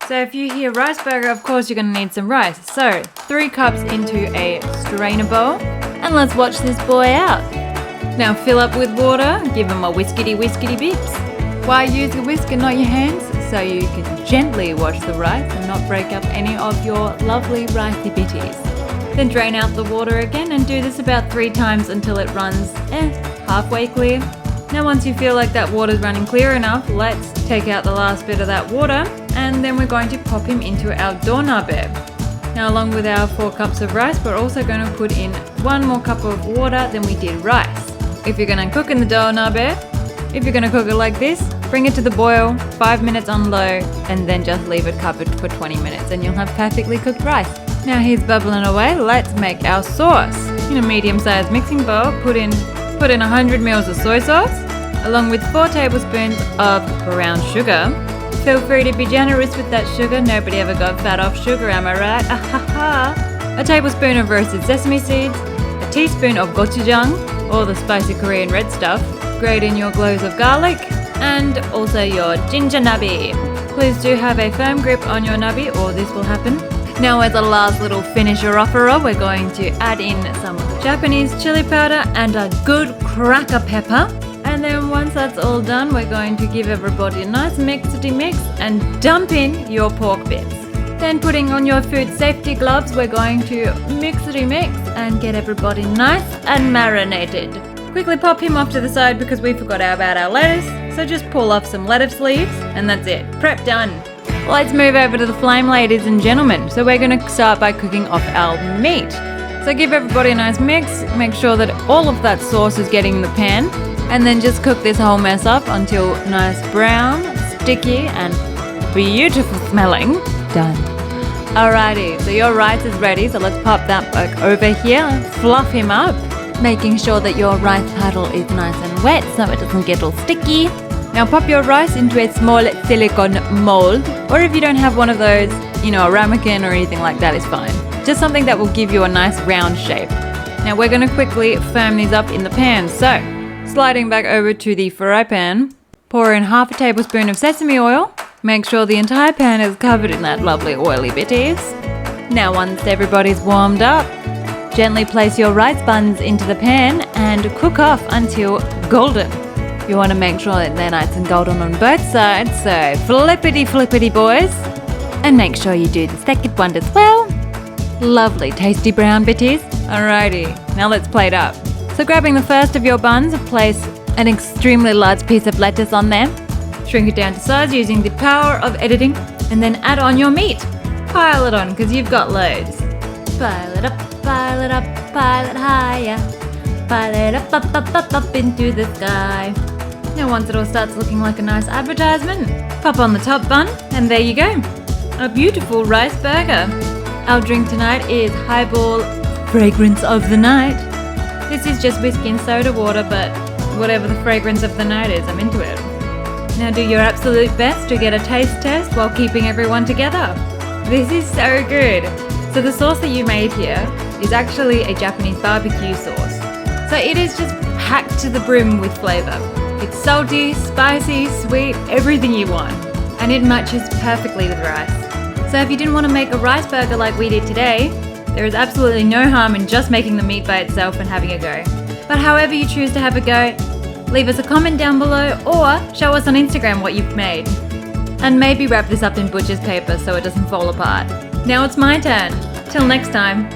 So if you hear rice burger, of course you're going to need some rice. So 3 cups into a strainer bowl, and let's watch this boy out. Now fill up with water, give him a whiskety bips. Why use a whisk and not your hands? So you can gently wash the rice and not break up any of your lovely ricey bitties. Then drain out the water again and do this about 3 times until it runs halfway clear. Now once you feel like that water's running clear enough, let's take out the last bit of that water, and then we're going to pop him into our donabe. Now along with our 4 cups of rice, we're also going to put in 1 more cup of water than we did rice. If you're going to cook in the donabe, if you're going to cook it like this, bring it to the boil, 5 minutes on low, and then just leave it covered for 20 minutes and you'll have perfectly cooked rice. Now he's bubbling away, let's make our sauce. In a medium-sized mixing bowl, put in 100 ml of soy sauce, along with 4 tablespoons of brown sugar. Feel free to be generous with that sugar, nobody ever got fat off sugar, am I right? A tablespoon of roasted sesame seeds, a teaspoon of gochujang, or the spicy Korean red stuff, grate in your cloves of garlic, and also your ginger nabi. Please do have a firm grip on your nabi or this will happen. Now as a last little finisher-offerer, we're going to add in some Japanese chili powder and a good cracker pepper. And then once that's all done, we're going to give everybody a nice mixity mix and dump in your pork bits. Then putting on your food safety gloves, we're going to mixity mix and get everybody nice and marinated. Quickly pop him off to the side because we forgot about our lettuce. So just pull off some lettuce leaves and that's it. Prep done. Let's move over to the flame, ladies and gentlemen. So we're going to start by cooking off our meat. So give everybody a nice mix. Make sure that all of that sauce is getting in the pan. And then just cook this whole mess up until nice brown, sticky and beautiful smelling. Done. Alrighty, so your rice is ready. So let's pop that back over here. Fluff him up. Making sure that your rice puddle is nice and wet so it doesn't get all sticky. Now pop your rice into a small silicone mold, or if you don't have one of those, a ramekin or anything like that is fine. Just something that will give you a nice round shape. Now we're going to quickly firm these up in the pan. So, sliding back over to the fry pan, pour in half a tablespoon of sesame oil. Make sure the entire pan is covered in that lovely oily bitties. Now once everybody's warmed up, gently place your rice buns into the pan and cook off until golden. You want to make sure that they're nice and golden on both sides, so flippity boys. And make sure you do the second one as well. Lovely tasty brown bitties. Alrighty, now let's plate up. So grabbing the first of your buns, place an extremely large piece of lettuce on there. Shrink it down to size using the power of editing, and then add on your meat. Pile it on because you've got loads. Pile it up, pile it up, pile it higher. Pile it up into the sky. Now once it all starts looking like a nice advertisement, pop on the top bun, and there you go. A beautiful rice burger. Our drink tonight is Highball Fragrance of the Night. This is just whiskey and soda water, but whatever the fragrance of the night is, I'm into it. Now do your absolute best to get a taste test while keeping everyone together. This is so good. So the sauce that you made here is actually a Japanese BBQ sauce. So it is just packed to the brim with flavour. It's salty, spicy, sweet, everything you want. And it matches perfectly with rice. So if you didn't want to make a rice burger like we did today, there is absolutely no harm in just making the meat by itself and having a go. But however you choose to have a go, leave us a comment down below or show us on Instagram what you've made. And maybe wrap this up in butcher's paper so it doesn't fall apart. Now it's my turn. Till next time.